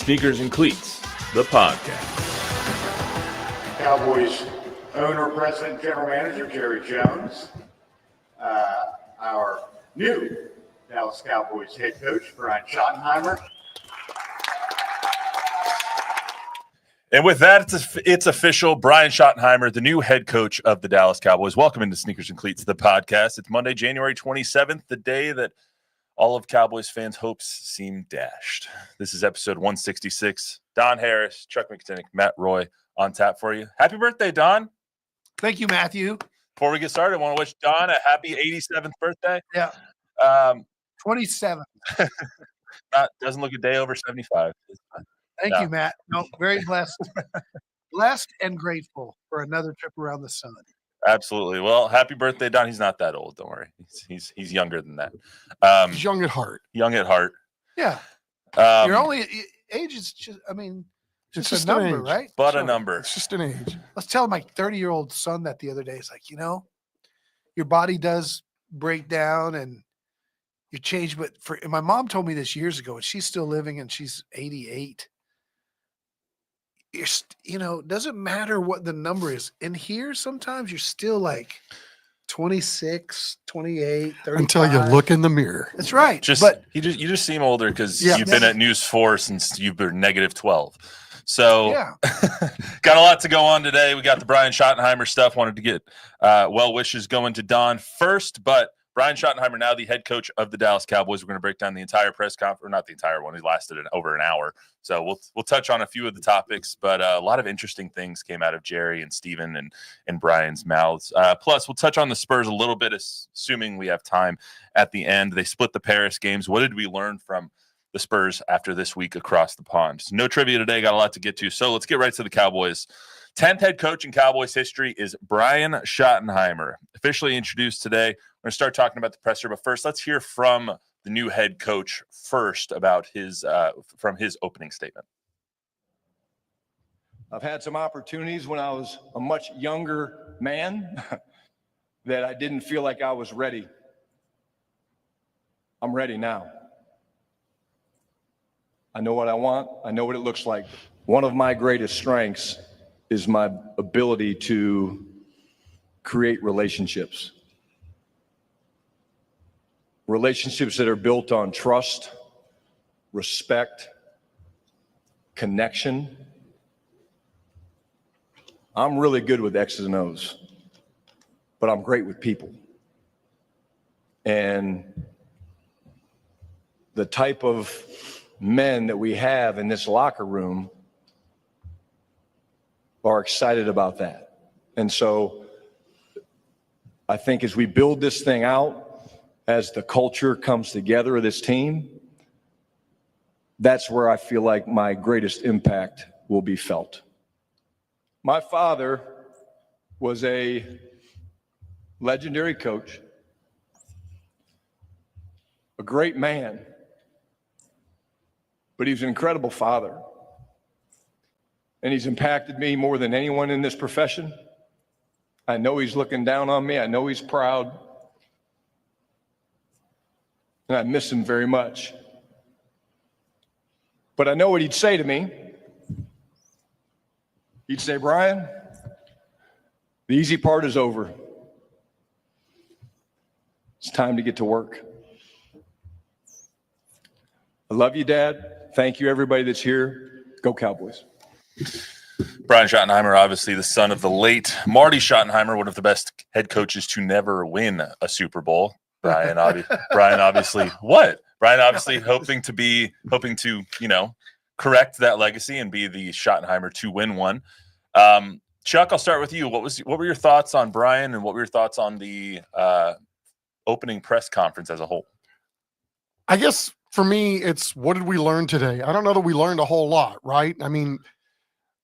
Sneakers and Cleats, the podcast. Cowboys owner, president, general manager, Jerry Jones. Our new Dallas Cowboys head coach, Brian Schottenheimer. And with that, it's official. Brian Schottenheimer, the new head coach of the Dallas Cowboys. Welcome into Sneakers and Cleats, the podcast. It's Monday, January 27th, the day that all of Cowboys fans' hopes seem dashed. This is episode 166. Don Harris, Chuck McTinnick, Matt Roy on tap for you. Happy birthday, Don. Thank you, Matthew. Before we get started, I want to wish Don a happy 87th birthday. Yeah. 27. Doesn't look a day over 75. Thank you, Matt. No, very blessed. Blessed and grateful for another trip around the sun. Absolutely. Well, happy birthday, Don. He's not that old. Don't worry. He's younger than that. He's young at heart. Young at heart. Yeah. Your only age is just, just a number, right? But a number. It's just an age. I was telling my 30-year-old son that the other day. It's like, your body does break down and you change. But my mom told me this years ago, and she's still living and she's 88. It doesn't matter what the number is. In here, sometimes you're still like 26, 28, 35. Until you look in the mirror. That's right. You just seem older because you've been at News 4 since you've been negative 12. So got a lot to go on today. We got the Brian Schottenheimer stuff. Wanted to get well wishes going to Don first, but Brian Schottenheimer, now the head coach of the Dallas Cowboys. We're going to break down the entire press conference, or not the entire one. He lasted over an hour. So we'll touch on a few of the topics, but a lot of interesting things came out of Jerry and Steven and Brian's mouths. Plus, we'll touch on the Spurs a little bit, assuming we have time at the end. They split the Paris games. What did we learn from the Spurs after this week across the pond? No trivia today. Got a lot to get to. So let's get right to the Cowboys. 10th head coach in Cowboys history is Brian Schottenheimer. Officially introduced today. We're going to start talking about the presser, but first, let's hear from the new head coach first about his opening statement. I've had some opportunities when I was a much younger man that I didn't feel like I was ready. I'm ready now. I know what I want. I know what it looks like. One of my greatest strengths is my ability to create relationships. Relationships that are built on trust, respect, connection. I'm really good with X's and O's, but I'm great with people. And the type of men that we have in this locker room are excited about that. And so I think as we build this thing out, as the culture comes together of this team, that's where I feel like my greatest impact will be felt. My father was a legendary coach, a great man, but he was an incredible father. And he's impacted me more than anyone in this profession. I know he's looking down on me. I know he's proud. And I miss him very much. But I know what he'd say to me. He'd say, Brian, the easy part is over. It's time to get to work. I love you, Dad. Thank you, everybody that's here. Go Cowboys. Brian Schottenheimer, obviously the son of the late Marty Schottenheimer, one of the best head coaches to never win a Super Bowl. Brian obviously hoping to correct that legacy and be the Schottenheimer to win one. Chuck, I'll start with you. What were your thoughts on Brian, and what were your thoughts on the opening press conference as a whole? I guess for me, it's what did we learn today? I don't know that we learned a whole lot, right? I mean,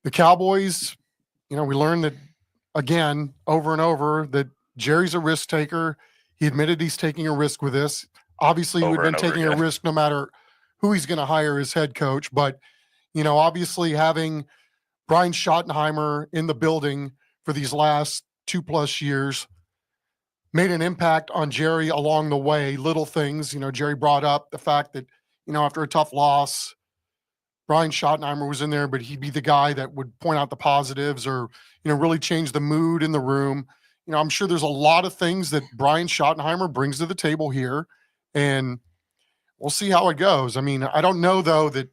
the Cowboys, we learned that again over and over that Jerry's a risk taker. He admitted he's taking a risk with this. Obviously, we've been taking a risk no matter who he's going to hire as head coach. But, obviously having Brian Schottenheimer in the building for these last 2+ years made an impact on Jerry along the way. Little things, Jerry brought up the fact that, after a tough loss, Brian Schottenheimer was in there, but he'd be the guy that would point out the positives or, really change the mood in the room. I'm sure there's a lot of things that Brian Schottenheimer brings to the table here, and we'll see how it goes. I mean, I don't know, though, that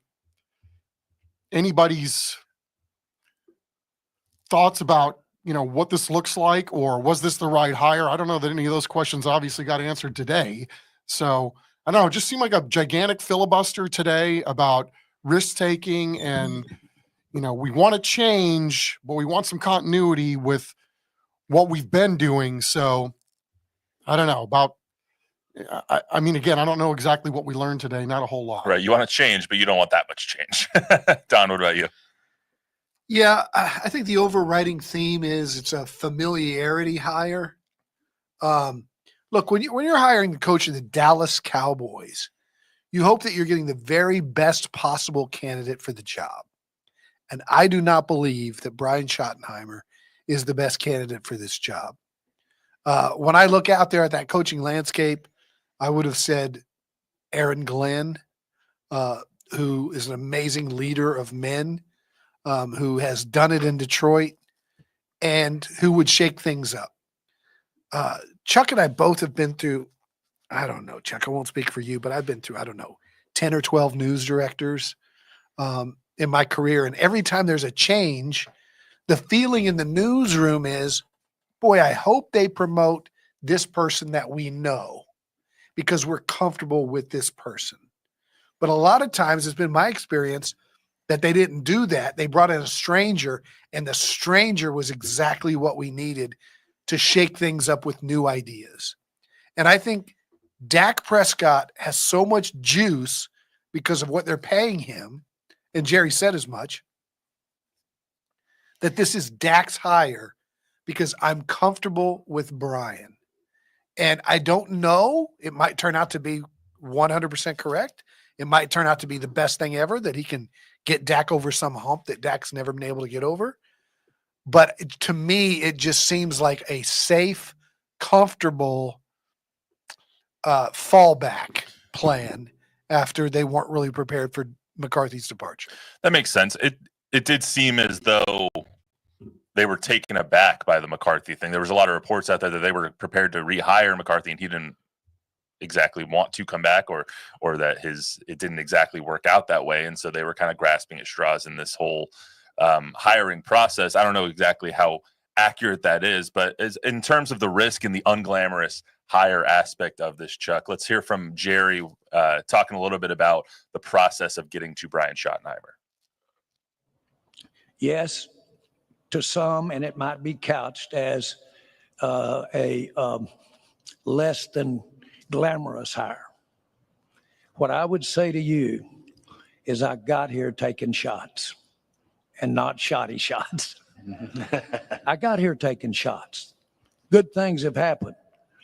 anybody's thoughts about, what this looks like, or was this the right hire? I don't know that any of those questions obviously got answered today. So I don't know, it just seemed like a gigantic filibuster today about risk taking, and we want to change, but we want some continuity with what we've been doing. So I don't know about, I mean, again, I don't know exactly what we learned today. Not a whole lot. Right. You want to change, but you don't want that much change. Don, what about you? Yeah, I think the overriding theme is it's a familiarity hire. Look, when you're hiring the coach of the Dallas Cowboys, you hope that you're getting the very best possible candidate for the job. And I do not believe that Brian Schottenheimer is the best candidate for this job. When I look out there at that coaching landscape, I would have said Aaron Glenn, who is an amazing leader of men, who has done it in Detroit and who would shake things up. Chuck and I both have been through, I don't know, Chuck, I won't speak for you, but I've been through, 10 or 12 news directors in my career. And every time there's a change, the feeling in the newsroom is, boy, I hope they promote this person that we know because we're comfortable with this person. But a lot of times it's been my experience that they didn't do that. They brought in a stranger, and the stranger was exactly what we needed to shake things up with new ideas. And I think Dak Prescott has so much juice because of what they're paying him, and Jerry said as much, that this is Dak's hire because I'm comfortable with Brian. And I don't know, it might turn out to be 100% correct. It might turn out to be the best thing ever, that he can get Dak over some hump that Dak's never been able to get over. But to me, it just seems like a safe, comfortable fallback plan after they weren't really prepared for McCarthy's departure. That makes sense. It did seem as though they were taken aback by the McCarthy thing. There was a lot of reports out there that they were prepared to rehire McCarthy, and he didn't exactly want to come back, or that it didn't exactly work out that way. And so they were kind of grasping at straws in this whole hiring process. I don't know exactly how accurate that is, but in terms of the risk and the unglamorous hire aspect of this, Chuck, let's hear from Jerry talking a little bit about the process of getting to Brian Schottenheimer. Yes, to some, and it might be couched as a less than glamorous hire. What I would say to you is I got here taking shots and not shoddy shots. I got here taking shots. Good things have happened.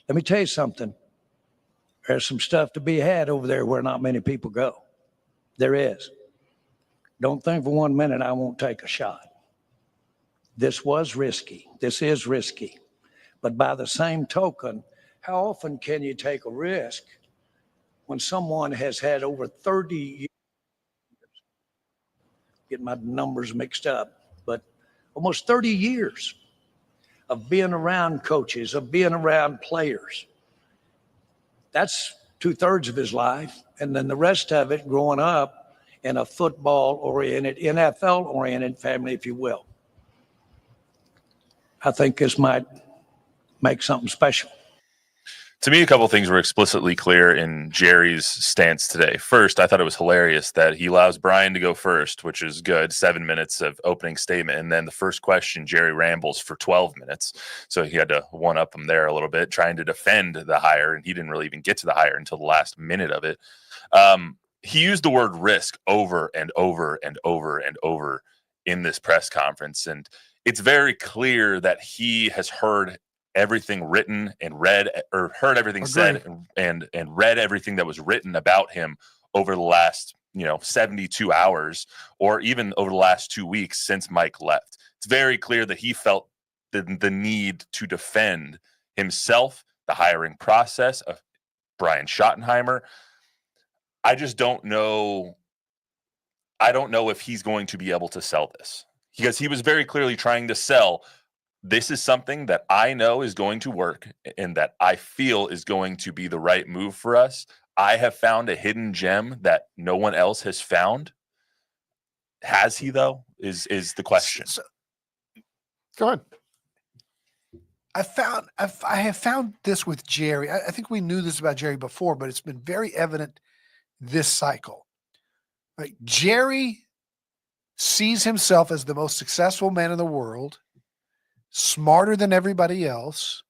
Let me tell you something. There's some stuff to be had over there where not many people go. There is. Don't think for 1 minute I won't take a shot. This was risky. This is risky. But by the same token, how often can you take a risk when someone has had over 30 years, get my numbers mixed up, but almost 30 years of being around coaches, of being around players. That's 2/3 of his life. And then the rest of it growing up in a football-oriented, NFL-oriented family, if you will. I think this might make something special. To me, a couple of things were explicitly clear in Jerry's stance today. First, I thought it was hilarious that he allows Brian to go first, which is good, 7 minutes of opening statement. And then the first question, Jerry rambles for 12 minutes. So he had to one-up him there a little bit, trying to defend the hire. And he didn't really even get to the hire until the last minute of it. He used the word risk over and over and over and over in this press conference. And it's very clear that he has heard everything written and read, or heard everything said and read everything that was written about him over the last 72 hours, or even over the last 2 weeks since Mike left. It's very clear that he felt the need to defend himself, the hiring process of Brian Schottenheimer. I just don't know. I don't know if he's going to be able to sell this, because he was very clearly trying to sell, this is something that I know is going to work and that I feel is going to be the right move for us. I have found a hidden gem that no one else has found. Has he, though, is the question. So Go ahead. I have found this with Jerry. I think we knew this about Jerry before, but it's been very evident this cycle. Like, Jerry sees himself as the most successful man in the world, smarter than everybody else,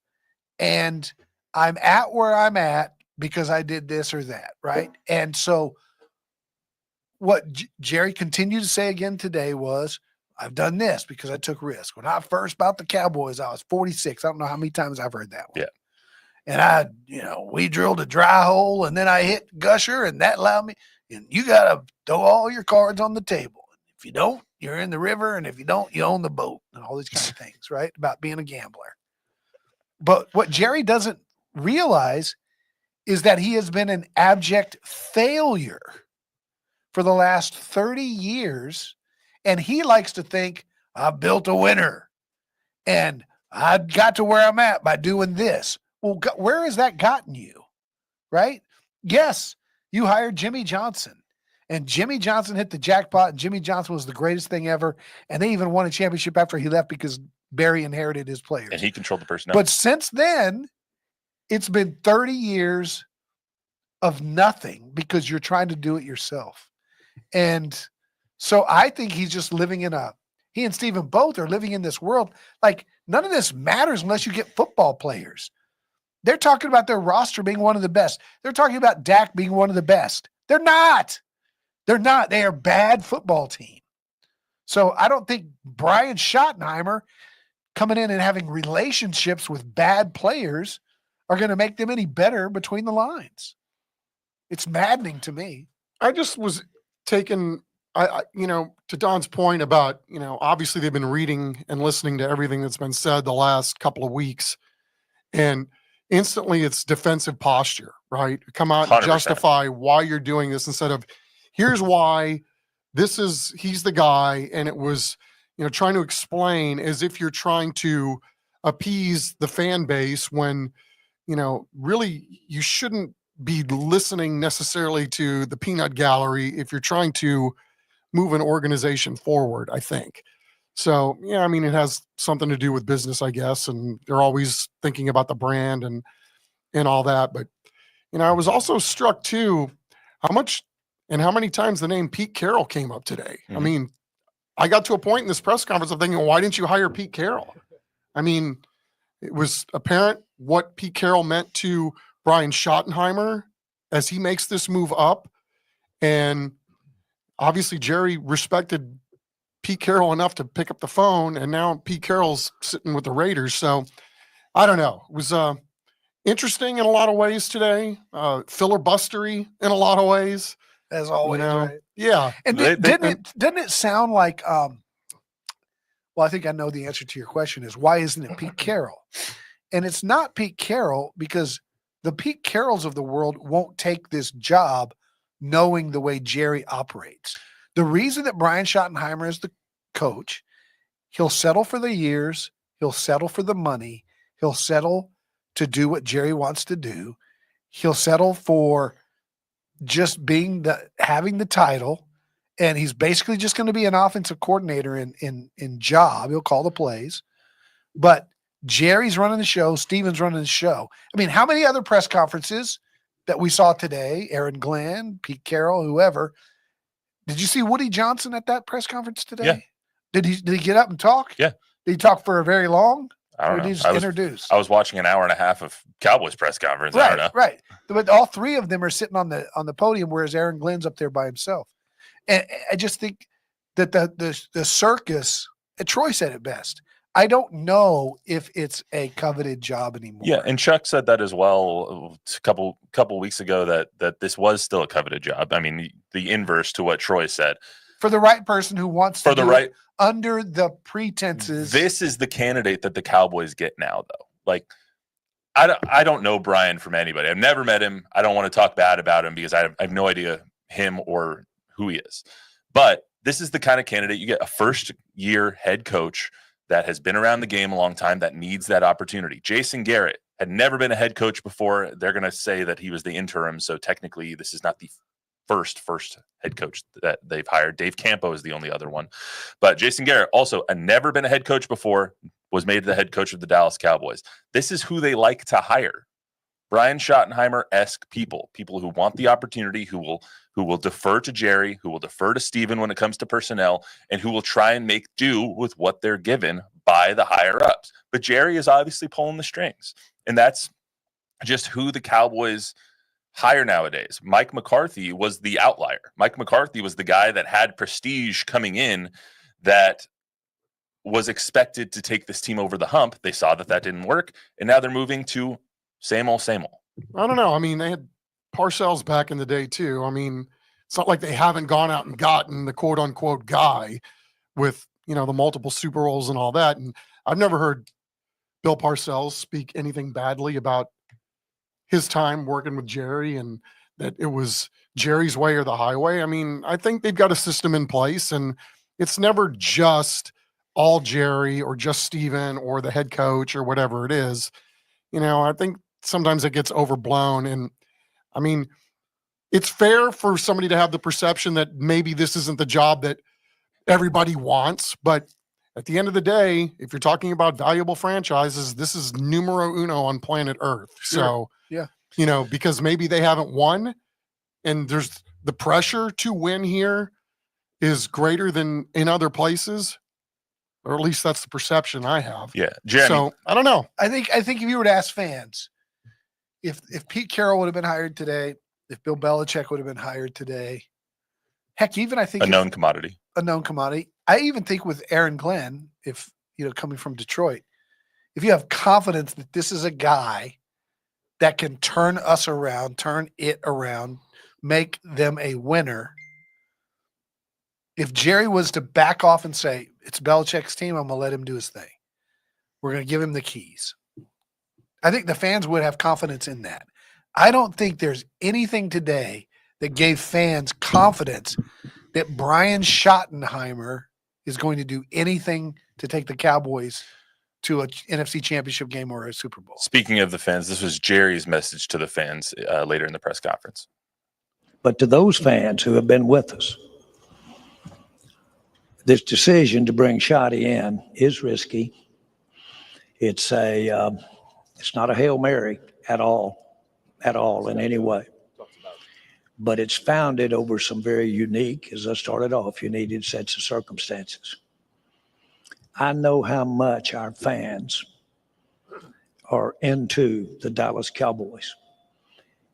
and I'm at where I'm at because I did this or that, right? And so what Jerry continued to say again today was, I've done this because I took risks. When I first bought the Cowboys, I was 46. I don't know how many times I've heard that one. Yeah. And we drilled a dry hole, and then I hit Gusher, and that allowed me. And you got to throw all your cards on the table. If you don't, you're in the river. And if you don't, you own the boat, and all these kind of things, right? About being a gambler. But what Jerry doesn't realize is that he has been an abject failure for the last 30 years. And he likes to think, I built a winner and I got to where I'm at by doing this. Well, where has that gotten you? Right? Yes, you hired Jimmy Johnson, and Jimmy Johnson hit the jackpot, and Jimmy Johnson was the greatest thing ever. And they even won a championship after he left because Barry inherited his players. And he controlled the personnel. But since then, it's been 30 years of nothing because you're trying to do it yourself. And so I think he's just living he and Steven both are living in this world. Like, none of this matters unless you get football players. They're talking about their roster being one of the best. They're talking about Dak being one of the best. They're not. They're not. They are a bad football team. So I don't think Brian Schottenheimer coming in and having relationships with bad players are going to make them any better between the lines. It's maddening to me. I just was taken, to Don's point about, obviously they've been reading and listening to everything that's been said the last couple of weeks, and instantly it's defensive posture, right? Come out and 100%. justify why you're doing this instead of, here's why, he's the guy. And it was, trying to explain as if you're trying to appease the fan base when, really you shouldn't be listening necessarily to the peanut gallery if you're trying to move an organization forward, I think. So, yeah, it has something to do with business, I guess. And they're always thinking about the brand and all that. But, I was also struck too, how much and how many times the name Pete Carroll came up today. Mm-hmm. I got to a point in this press conference of thinking, why didn't you hire Pete Carroll? It was apparent what Pete Carroll meant to Brian Schottenheimer as he makes this move up. And obviously Jerry respected Pete Carroll enough to pick up the phone, and now Pete Carroll's sitting with the Raiders. So I don't know. It was interesting in a lot of ways today, filibustery in a lot of ways. As always, right? Yeah. And didn't it sound like, well, I think I know the answer to your question is, why isn't it Pete Carroll? And it's not Pete Carroll because the Pete Carrolls of the world won't take this job knowing the way Jerry operates. The reason that Brian Schottenheimer is the coach, he'll settle for the years, he'll settle for the money, he'll settle to do what Jerry wants to do, he'll settle for just having the title, and he's basically just going to be an offensive coordinator in job. He'll call the plays, but Jerry's running the show. Steven's running the show. How many other press conferences that we saw today, Aaron Glenn, Pete Carroll, whoever, did you see Woody Johnson at that press conference today? Yeah. Did he get up and talk? Yeah. Did he talk for a very long? I don't or know. Did he just introduce? I was watching an hour and a half of Cowboys press conference. I don't know. Right. But all three of them are sitting on the podium, whereas Aaron Glenn's up there by himself. And I just think that the circus, Troy said it best. I don't know if it's a coveted job anymore. Yeah, and Chuck said that as well a couple weeks ago that this was still a coveted job. The inverse to what Troy said. For the right person who wants to do it under the pretenses. This is the candidate that the Cowboys get now, though. Like, I don't know Brian from anybody. I've never met him. I don't want to talk bad about him because I have no idea him or who he is. But this is the kind of candidate you get, a first-year head coach that has been around the game a long time that needs that opportunity. Jason Garrett had never been a head coach before. They're going to say that he was the interim, so technically this is not the first head coach that they've hired. Dave Campo is the only other one. But Jason Garrett, also never been a head coach before, was made the head coach of the Dallas Cowboys. This is who they like to hire. Brian Schottenheimer-esque people who want the opportunity, who will defer to Jerry, who will defer to Steven when it comes to personnel, and who will try and make do with what they're given by the higher-ups. But Jerry is obviously pulling the strings, and that's just who the Cowboys hire nowadays. Mike McCarthy was the outlier. Mike McCarthy was the guy that had prestige coming in that was expected to take this team over the hump. They saw that didn't work, and now they're moving to same old. I don't know. I mean, they had Parcells back in the day too. I mean, it's not like they haven't gone out and gotten the quote unquote guy with, the multiple Super Bowls and all that. And I've never heard Bill Parcells speak anything badly about his time working with Jerry and that it was Jerry's way or the highway. I mean, I think they've got a system in place, and it's never just all Jerry or just Steven or the head coach or whatever it is. I think sometimes it gets overblown. And I mean, it's fair for somebody to have the perception that maybe this isn't the job that everybody wants. But at the end of the day, if you're talking about valuable franchises, this is numero uno on planet Earth. Sure. So, yeah, because maybe they haven't won, and there's the pressure to win here is greater than in other places, or at least that's the perception I have. Yeah. Jeremy. So I don't know. I think if you were to ask fans, if Pete Carroll would have been hired today, if Bill Belichick would have been hired today, heck, even I think a known commodity. I even think with Aaron Glenn, if coming from Detroit, if you have confidence that this is a guy that can turn it around, make them a winner. If Jerry was to back off and say, it's Belichick's team, I'm going to let him do his thing. We're going to give him the keys. I think the fans would have confidence in that. I don't think there's anything today that gave fans confidence that Brian Schottenheimer is going to do anything to take the Cowboys to an NFC Championship game or a Super Bowl. Speaking of the fans, this was Jerry's message to the fans later in the press conference. But to those fans who have been with us, this decision to bring Schotty in is risky. It's not a Hail Mary at all in any way. But it's founded over some very unique, as I started off, unique sets of circumstances. I know how much our fans are into the Dallas Cowboys.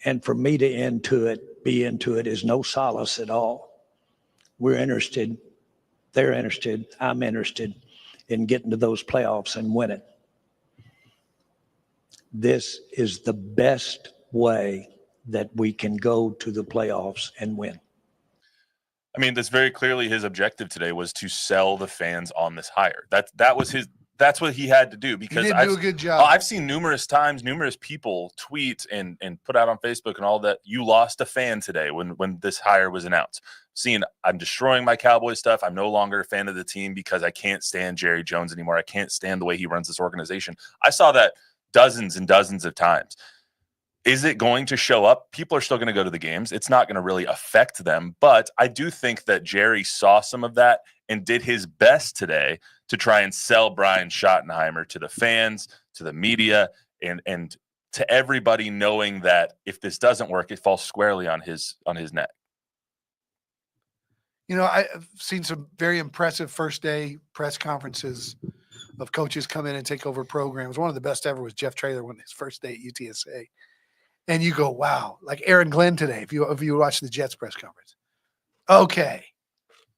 And for me to be into it is no solace at all. We're interested, they're interested, I'm interested in getting to those playoffs and winning. This is the best way that we can go to the playoffs and win. I mean, that's very clearly his objective today, was to sell the fans on this hire. That's what he had to do, because he did do a good job. I've seen numerous people tweet and put out on Facebook and all that, you lost a fan today when this hire was announced. I'm destroying my Cowboys stuff. I'm no longer a fan of the team because I can't stand Jerry Jones anymore. I can't stand the way he runs this organization. I saw that dozens and dozens of times. Is it going to show up? People are still going to go to the games. It's not going to really affect them. But I do think that Jerry saw some of that and did his best today to try and sell Brian Schottenheimer to the fans, to the media, and to everybody, knowing that if this doesn't work, it falls squarely on his neck. I've seen some very impressive first day press conferences of coaches come in and take over programs. One of the best ever was Jeff Traylor when his first day at UTSA. And you go, wow, like Aaron Glenn today, if you watch the Jets press conference. Okay,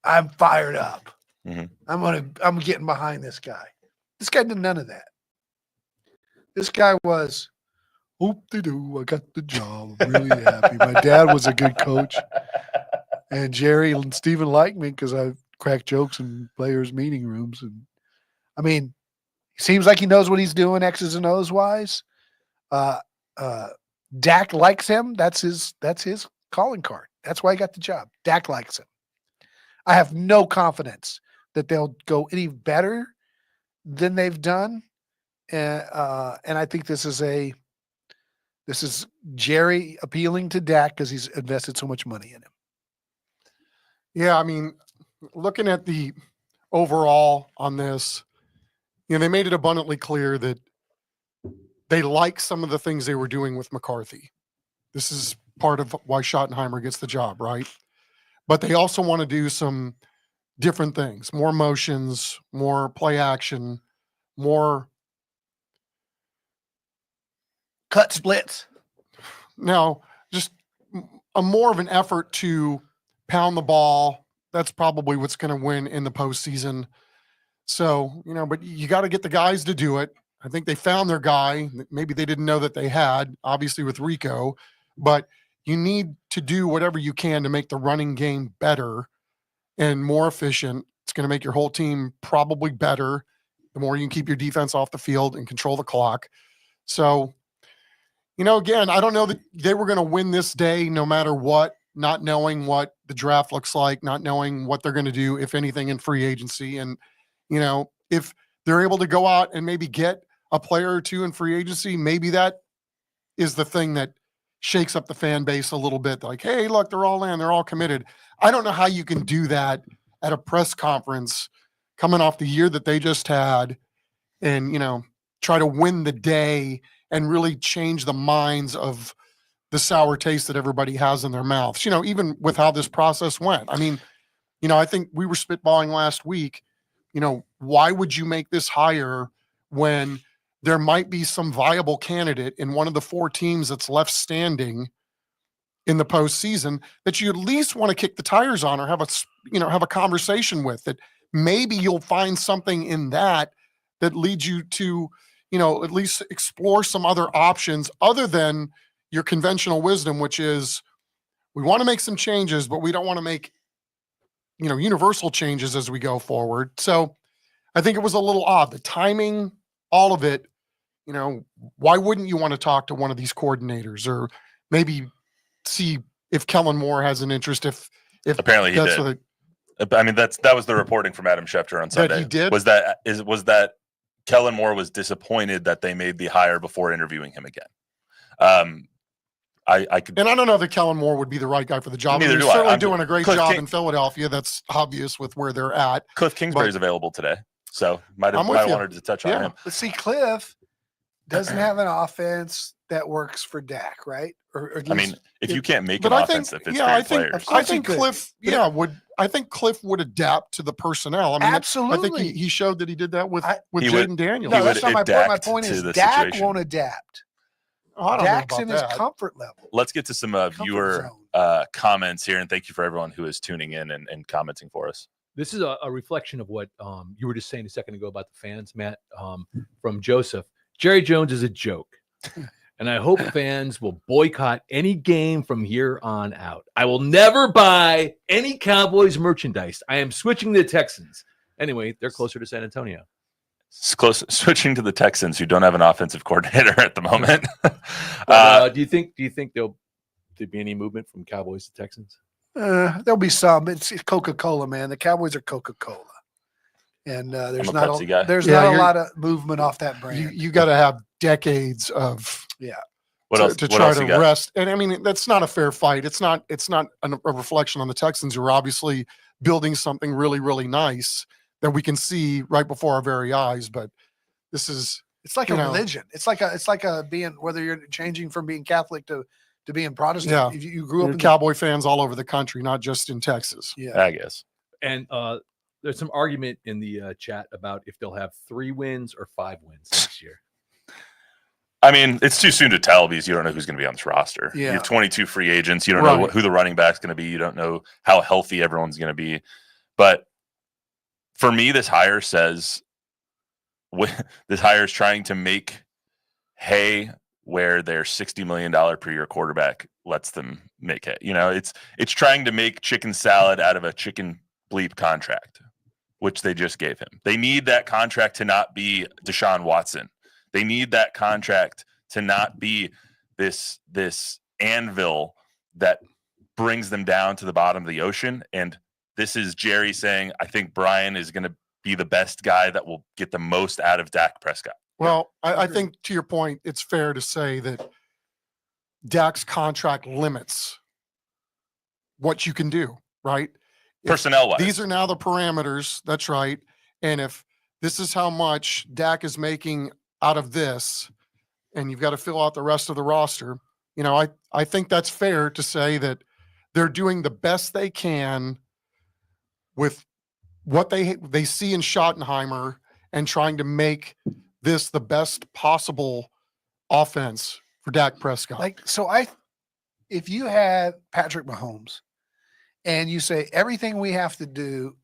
I'm fired up. Mm-hmm. I'm getting behind this guy. This guy did none of that. This guy was, whoop-de-doo, I got the job. I'm really happy. My dad was a good coach. And Jerry and Steven liked me because I crack jokes in players' meeting rooms. And I mean, he seems like he knows what he's doing, X's and O's wise. Dak likes him. That's his calling card. That's why he got the job. Dak likes him. I have no confidence that they'll go any better than they've done. And I think this is Jerry appealing to Dak because he's invested so much money in him. Yeah, I mean, looking at the overall on this, they made it abundantly clear that they like some of the things they were doing with McCarthy. This is part of why Schottenheimer gets the job, right? But they also want to do some different things, more motions, more play action, more Cut splits. now just a more of an effort to pound the ball. That's probably what's going to win in the postseason. So, but you got to get the guys to do it. I think they found their guy. Maybe they didn't know that they had, obviously with Rico, but you need to do whatever you can to make the running game better and more efficient. It's going to make your whole team probably better the more you can keep your defense off the field and control the clock. So, again, I don't know that they were going to win this day no matter what, not knowing what the draft looks like, not knowing what they're going to do, if anything, in free agency. And, if they're able to go out and maybe get a player or two in free agency, maybe that is the thing that shakes up the fan base a little bit. Like, hey, look, they're all in, they're all committed. I don't know how you can do that at a press conference coming off the year that they just had and, try to win the day and really change the minds of the sour taste that everybody has in their mouths, even with how this process went. I mean, I think we were spitballing last week, why would you make this hire when there might be some viable candidate in one of the 4 teams that's left standing in the postseason that you at least want to kick the tires on or have a conversation with, that maybe you'll find something in that leads you to, at least explore some other options other than your conventional wisdom, which is we want to make some changes, but we don't want to make, universal changes as we go forward. So I think it was a little odd. The timing, all of it, why wouldn't you want to talk to one of these coordinators or maybe see if Kellen Moore has an interest? If apparently he did. I mean, that was the reporting from Adam Schefter on Sunday. That he did? Was that Kellen Moore was disappointed that they made the hire before interviewing him again. I could, and I don't know that Kellen Moore would be the right guy for the job. Neither He's do I. certainly doing a great job in Philadelphia. That's obvious with where they're at. Cliff Kingsbury's available today, so might wanted to touch on him. But see, Cliff doesn't have an offense that works for Dak, right? Or I mean, if you can't make an offense that fits for your players, I think Cliff, I think Cliff would adapt to the personnel. I mean, absolutely. I think he showed that he did that with Jaden Daniels. No, that's not my point. My point is Dak won't adapt. Dak's in his comfort level. Let's get to some viewer comments here, and thank you for everyone who is tuning in and commenting for us. This is a reflection of what you were just saying a second ago about the fans, Matt, from Joseph. Jerry Jones is a joke, and I hope fans will boycott any game from here on out. I will never buy any Cowboys merchandise. I am switching to the Texans. Anyway, they're closer to San Antonio. Switching to the Texans, who don't have an offensive coordinator at the moment. Do you think there'll be any movement from Cowboys to Texans? There'll be some. It's Coca-Cola, man. The Cowboys are Coca-Cola, and there's not a lot of movement off that brand. You got to have decades of to try to rest. And I mean, that's not a fair fight. It's not a reflection on the Texans, who are obviously building something really, really nice that we can see right before our very eyes. But it's like a religion. It's like a being, whether you're changing from being Catholic to being Protestant. Yeah. You grew up in Cowboy fans all over the country, not just in Texas. Yeah, I guess. And there's some argument in the chat about if they'll have 3 wins or 5 wins next year. I mean, it's too soon to tell because you don't know who's going to be on this roster. Yeah. You have 22 free agents. You don't know who the running back's going to be. You don't know how healthy everyone's going to be. But for me, this hire says this hire is trying to make hay where their $60 million per year quarterback lets them make it. It's trying to make chicken salad out of a chicken bleep contract, which they just gave him. They need that contract to not be Deshaun Watson. They need that contract to not be this anvil that brings them down to the bottom of the ocean and this is Jerry saying, I think Brian is going to be the best guy that will get the most out of Dak Prescott. Well, I think to your point, it's fair to say that Dak's contract limits what you can do, right? Personnel-wise. These are now the parameters. That's right. And if this is how much Dak is making out of this, and you've got to fill out the rest of the roster, I think that's fair to say that they're doing the best they can with what they see in Schottenheimer and trying to make this the best possible offense for Dak Prescott. If you had Patrick Mahomes and you say everything we have to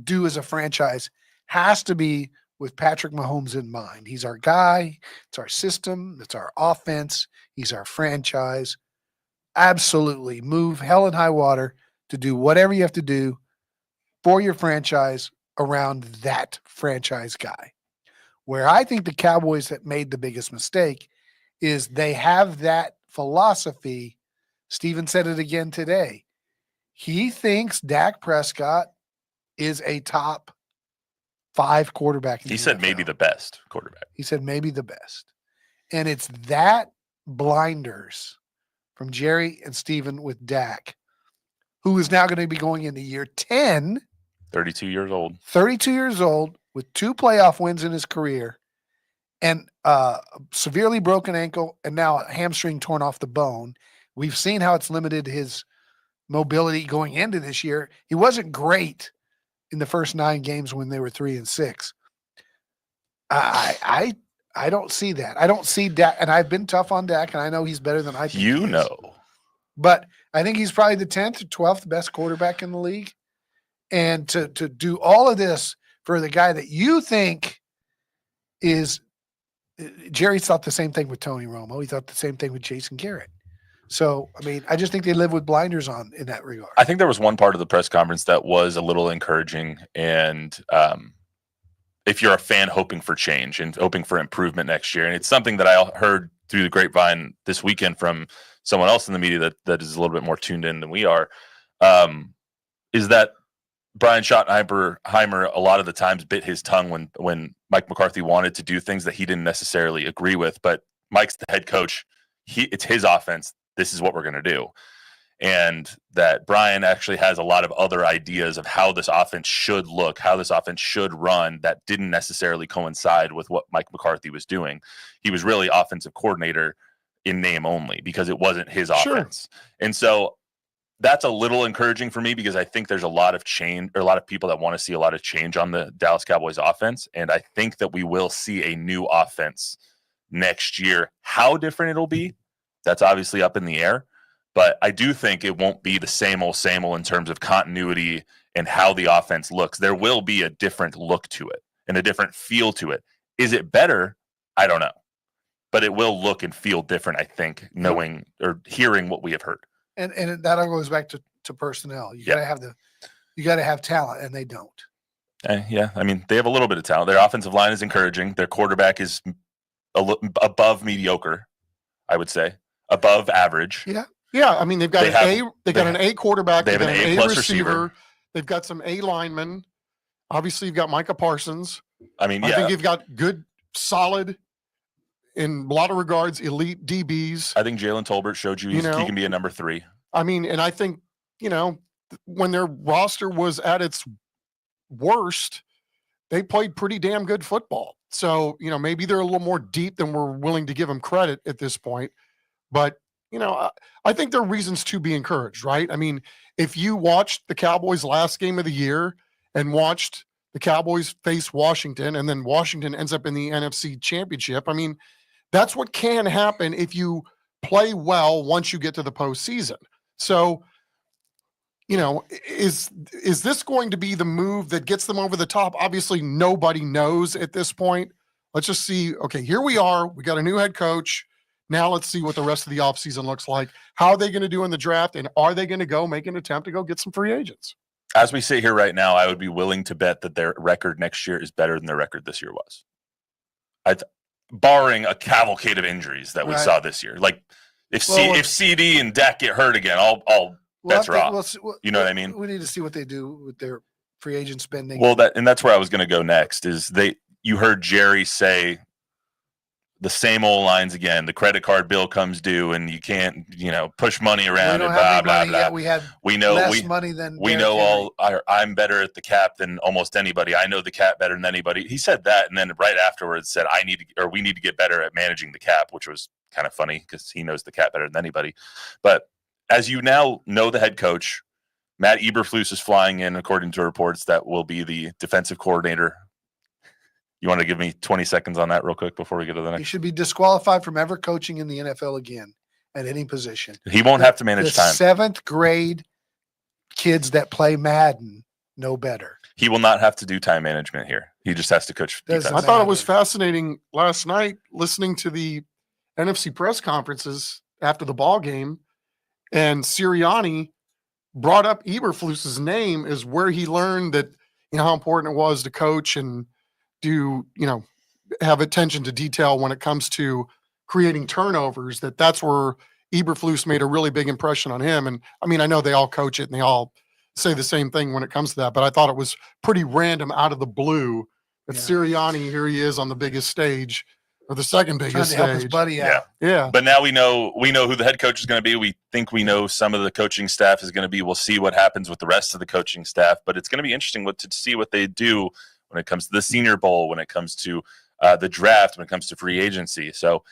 do as a franchise has to be with Patrick Mahomes in mind. He's our guy. It's our system. It's our offense. He's our franchise. Absolutely. Move hell and high water to do whatever you have to do for your franchise around that franchise guy. Where I think the Cowboys have made the biggest mistake is they have that philosophy. Steven said it again today. He thinks Dak Prescott is a top 5 quarterback. He said maybe the best quarterback. He said maybe the best. And it's that blinders from Jerry and Steven with Dak, who is now going to be going into year 10. 32 years old. 32 years old with 2 playoff wins in his career and a severely broken ankle and now a hamstring torn off the bone. We've seen how it's limited his mobility going into this year. He wasn't great in the first 9 games when they were 3-6. I don't see that. I don't see Dak, and I've been tough on Dak, and I know he's better than I think he is. But I think he's probably the 10th or 12th best quarterback in the league. And to do all of this for the guy that you think is – Jerry thought the same thing with Tony Romo. He thought the same thing with Jason Garrett. So, I mean, I just think they live with blinders on in that regard. I think there was one part of the press conference that was a little encouraging. And if you're a fan hoping for change and hoping for improvement next year, and it's something that I heard through the grapevine this weekend from someone else in the media that is a little bit more tuned in than we are, is that Brian Schottenheimer a lot of the times bit his tongue when Mike McCarthy wanted to do things that he didn't necessarily agree with. But Mike's the head coach. It's his offense. This is what we're going to do. And that Brian actually has a lot of other ideas of how this offense should look, how this offense should run that didn't necessarily coincide with what Mike McCarthy was doing. He was really offensive coordinator in name only because it wasn't his offense. And so that's a little encouraging for me because I think there's a lot of change or a lot of people that want to see a lot of change on the Dallas Cowboys offense. And I think that we will see a new offense next year. How different it'll be, that's obviously up in the air. But I do think it won't be the same old in terms of continuity and how the offense looks. There will be a different look to it and a different feel to it. Is it better? I don't know. But it will look and feel different, I think, knowing or hearing what we have heard. And that all goes back to personnel. You gotta have talent, and they don't. Yeah, I mean, they have a little bit of talent. Their offensive line is encouraging. Their quarterback is above mediocre, I would say, above average. Yeah. I mean, they've got an A quarterback. They have an A+ receiver. They've got some A linemen. Obviously, you've got Micah Parsons. I mean, I think you've got good, solid, in a lot of regards, elite DBs. I think Jalen Tolbert showed you he can be a number 3. I mean, and I think, when their roster was at its worst, they played pretty damn good football. So, maybe they're a little more deep than we're willing to give them credit at this point. But, I think there are reasons to be encouraged, right? I mean, if you watched the Cowboys' last game of the year and watched the Cowboys face Washington and then Washington ends up in the NFC Championship, I mean, that's what can happen if you play well once you get to the postseason. So, is this going to be the move that gets them over the top? Obviously, nobody knows at this point. Let's just see. Okay, here we are. We got a new head coach. Now let's see what the rest of the offseason looks like. How are they going to do in the draft? And are they going to go make an attempt to go get some free agents? As we sit here right now, I would be willing to bet that their record next year is better than their record this year was. Barring a cavalcade of injuries that we saw this year. Like if CD and Dak get hurt again, I'll that's raw. You know what I mean? We need to see what they do with their free agent spending. Well, that's where I was going to go next. Is you heard Jerry say the same old lines again. The credit card bill comes due, and you can't, push money around and blah blah blah. We had less money than we know all. I'm better at the cap than almost anybody. I know the cap better than anybody. He said that, and then right afterwards said, we need to get better at managing the cap, which was kind of funny because he knows the cap better than anybody. But as you now know, the head coach, Matt Eberflus, is flying in, according to reports, that will be the defensive coordinator. You want to give me 20 seconds on that real quick before we go to the next? He should be disqualified from ever coaching in the NFL again at any position. He won't have to manage time. 7th grade kids that play Madden know better. He will not have to do time management here. He just has to coach defense. I thought it was fascinating last night listening to the NFC press conferences after the ball game, and Sirianni brought up Eberflus's name as where he learned that, how important it was to coach and do, have attention to detail when it comes to creating turnovers, that's where Eberflus made a really big impression on him. And I mean, I know they all coach it and they all say the same thing when it comes to that, but I thought it was pretty random out of the blue that Sirianni, here he is on the biggest stage, or the second biggest stage. Help his buddy out. Yeah. But now we know who the head coach is going to be. We think we know some of the coaching staff is going to be. We'll see what happens with the rest of the coaching staff, but it's going to be interesting to see what they do when it comes to the Senior Bowl, when it comes to the draft, when it comes to free agency. So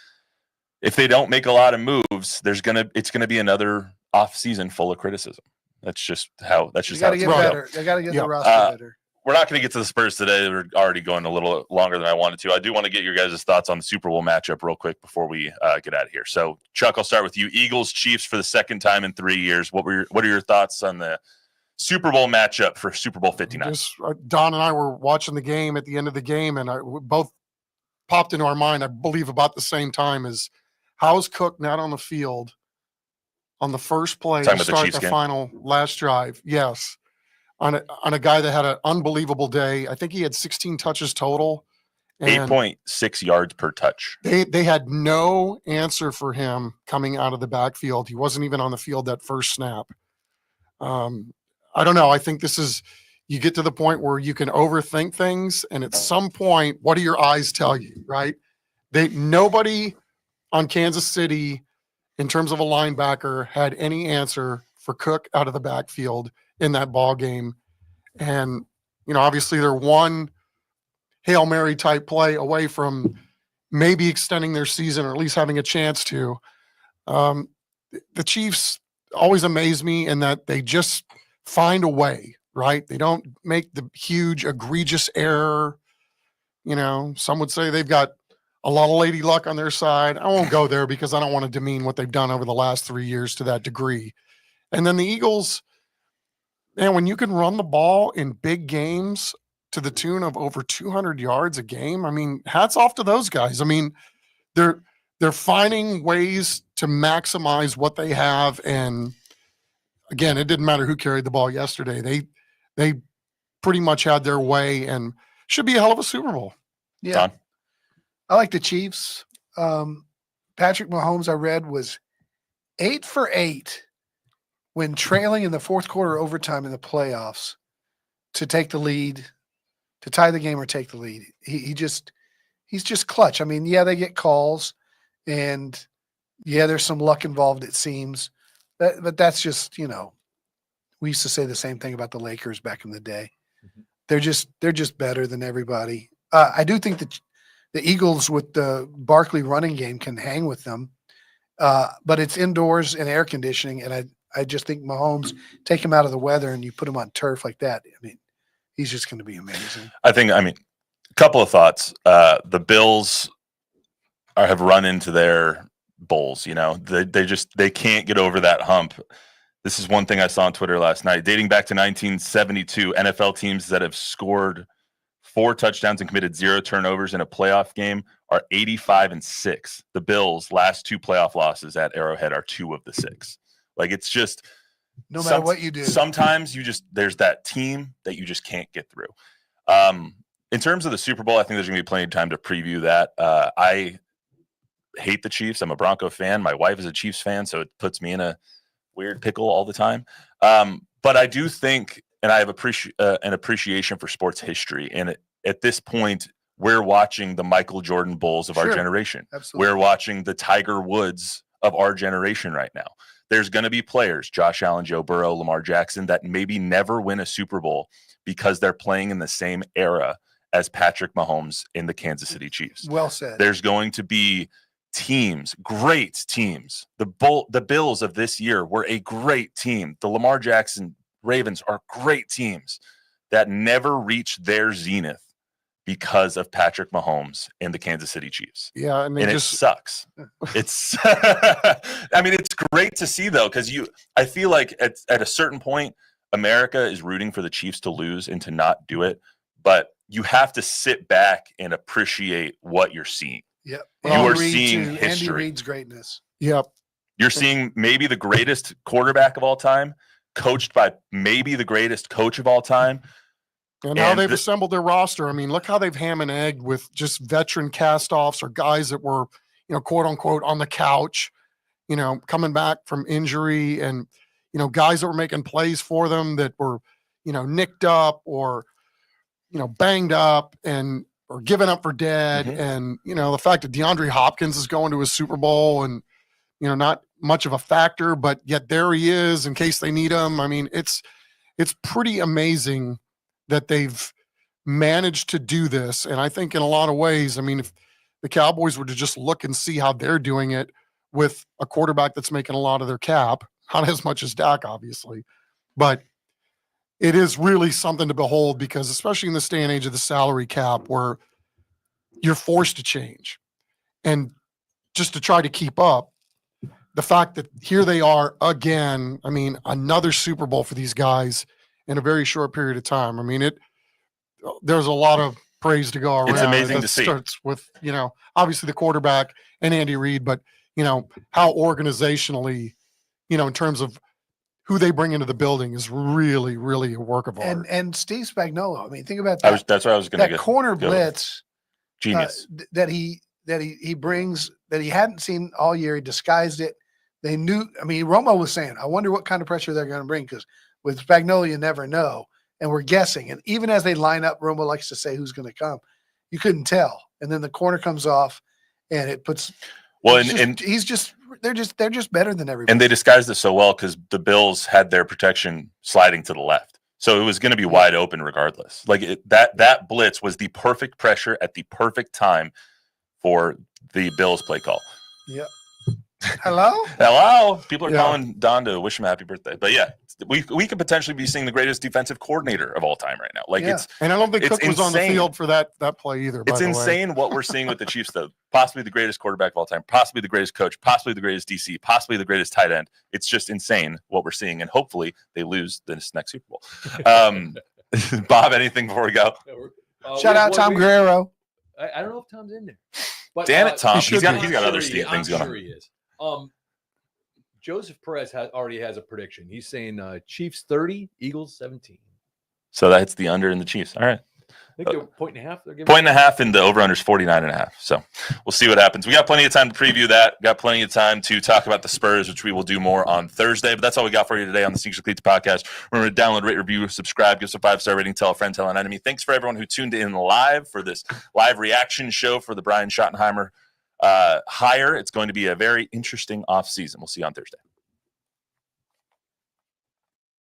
if they don't make a lot of moves, it's going to be another off season full of criticism. That's just how it's going to get better. They got to get the roster better. We're not going to get to the Spurs today. We're already going a little longer than I wanted to. I do want to get your guys' thoughts on the Super Bowl matchup real quick before we get out of here. So, Chuck, I'll start with you. Eagles, Chiefs for the second time in 3 years. What are your thoughts on the Super Bowl matchup for Super Bowl 59? Don and I were watching the game at the end of the game, and we both popped into our mind, I believe, about the same time as how's Cook not on the field on the first play to start the final last drive. Yes. On a guy that had an unbelievable day. I think he had 16 touches total. 8.6 yards per touch. They had no answer for him coming out of the backfield. He wasn't even on the field that first snap. I don't know. I think you get to the point where you can overthink things, and at some point, what do your eyes tell you, right? Nobody on Kansas City, in terms of a linebacker, had any answer for Cook out of the backfield in that ball game. And, obviously they're one Hail Mary type play away from maybe extending their season, or at least having a chance to. The Chiefs always amaze me in that they just find a way, right? They don't make the huge, egregious error. Some would say they've got a lot of lady luck on their side. I won't go there because I don't want to demean what they've done over the last 3 years to that degree. And then the Eagles, man, when you can run the ball in big games to the tune of over 200 yards a game, I mean, hats off to those guys. I mean, they're finding ways to maximize what they have. And again, it didn't matter who carried the ball yesterday. They pretty much had their way, and should be a hell of a Super Bowl. Yeah. Don? I like the Chiefs. Patrick Mahomes, I read, was 8 for 8 when trailing in the fourth quarter overtime in the playoffs to take the lead, to tie the game or take the lead. He's just clutch. I mean, yeah, they get calls, and yeah, there's some luck involved, it seems. But that's just, we used to say the same thing about the Lakers back in the day. Mm-hmm. They're just better than everybody. I do think that the Eagles with the Barkley running game can hang with them, but it's indoors and air conditioning, and I just think Mahomes, take him out of the weather and you put him on turf like that. I mean, he's just going to be amazing. I mean, a couple of thoughts. The Bills have run into their bowls. They can't get over that hump. This is one thing I saw on Twitter last night. Dating back to 1972, NFL teams that have scored 4 touchdowns and committed 0 turnovers in a playoff game are 85-6. The Bills' last 2 playoff losses at Arrowhead are 2 of the 6. Like, it's just no matter what you do. Sometimes there's that team that you just can't get through. In terms of the Super Bowl, I think there's going to be plenty of time to preview that. I hate the Chiefs. I'm a Bronco fan. My wife is a Chiefs fan, so it puts me in a weird pickle all the time. But I do think, and I have an appreciation for sports history. And at this point, we're watching the Michael Jordan Bulls of our generation. Absolutely. We're watching the Tiger Woods of our generation right now. There's going to be players, Josh Allen, Joe Burrow, Lamar Jackson, that maybe never win a Super Bowl because they're playing in the same era as Patrick Mahomes in the Kansas City Chiefs. Well said. There's going to be teams, great teams. The Bills of this year were a great team. The Lamar Jackson Ravens are great teams that never reached their zenith because of Patrick Mahomes and the Kansas City Chiefs. Yeah, and it sucks. It's I mean, it's great to see though, because I feel like at a certain point, America is rooting for the Chiefs to lose and to not do it, but you have to sit back and appreciate what you're seeing. Yep. You are seeing history. Andy Reid's greatness. Yep. You're seeing maybe the greatest quarterback of all time, coached by maybe the greatest coach of all time. And how they've assembled their roster. I mean, look how they've ham and egged with just veteran cast-offs or guys that were, quote unquote, on the couch, coming back from injury, and, guys that were making plays for them that were, nicked up or, banged up and or given up for dead. Mm-hmm. And, the fact that DeAndre Hopkins is going to a Super Bowl and, not much of a factor, but yet there he is in case they need him. I mean, it's pretty amazing that they've managed to do this. And I think in a lot of ways, I mean, if the Cowboys were to just look and see how they're doing it with a quarterback that's making a lot of their cap, not as much as Dak, obviously, but it is really something to behold, because especially in this day and age of the salary cap where you're forced to change and just to try to keep up, the fact that here they are again, I mean, another Super Bowl for these guys in a very short period of time. I mean, there's a lot of praise to go around. It's amazing to see. It starts with, obviously the quarterback and Andy Reid, but, how organizationally, in terms of who they bring into the building is really, really a work of art. And Steve Spagnuolo, I mean, think about that. That's what I was going to That corner blitz genius that he brings, that he hadn't seen all year. He disguised it. They knew. I mean, Romo was saying, "I wonder what kind of pressure they're going to bring," because with Spagnuolo, you never know, and we're guessing. And even as they line up, Romo likes to say who's going to come. You couldn't tell, and then the corner comes off, and it puts. Well, they're just better than everybody. And they disguised it so well because the Bills had their protection sliding to the left, so it was going to be wide open regardless. Like that blitz was the perfect pressure at the perfect time for the Bills play call. Yep. Hello? Hello. People are calling Don to wish him a happy birthday. But yeah, we could potentially be seeing the greatest defensive coordinator of all time right now. And I don't think Cook was on the field for that play either. It's insane what we're seeing with the Chiefs, though. Possibly the greatest quarterback of all time, possibly the greatest coach, possibly the greatest DC, possibly the greatest tight end. It's just insane what we're seeing, and hopefully they lose this next Super Bowl. Bob, anything before we go? Shout out Tom Guerrero. I don't know if Tom's in there. But, damn it, Tom. He's got other things going on. I'm sure he is. Joseph Perez already has a prediction. He's saying Chiefs 30, Eagles 17. So that's the under in the Chiefs. All right. I think they're point and a half. Point and a half, and the over-under is 49.5. So we'll see what happens. We got plenty of time to preview that. Got plenty of time to talk about the Spurs, which we will do more on Thursday. But that's all we got for you today on the Sneakers Cleats podcast. Remember to download, rate, review, subscribe, give us a 5-star rating, tell a friend, tell an enemy. Thanks for everyone who tuned in live for this live reaction show for the Brian Schottenheimer hire. It's going to be a very interesting offseason. We'll see you on Thursday.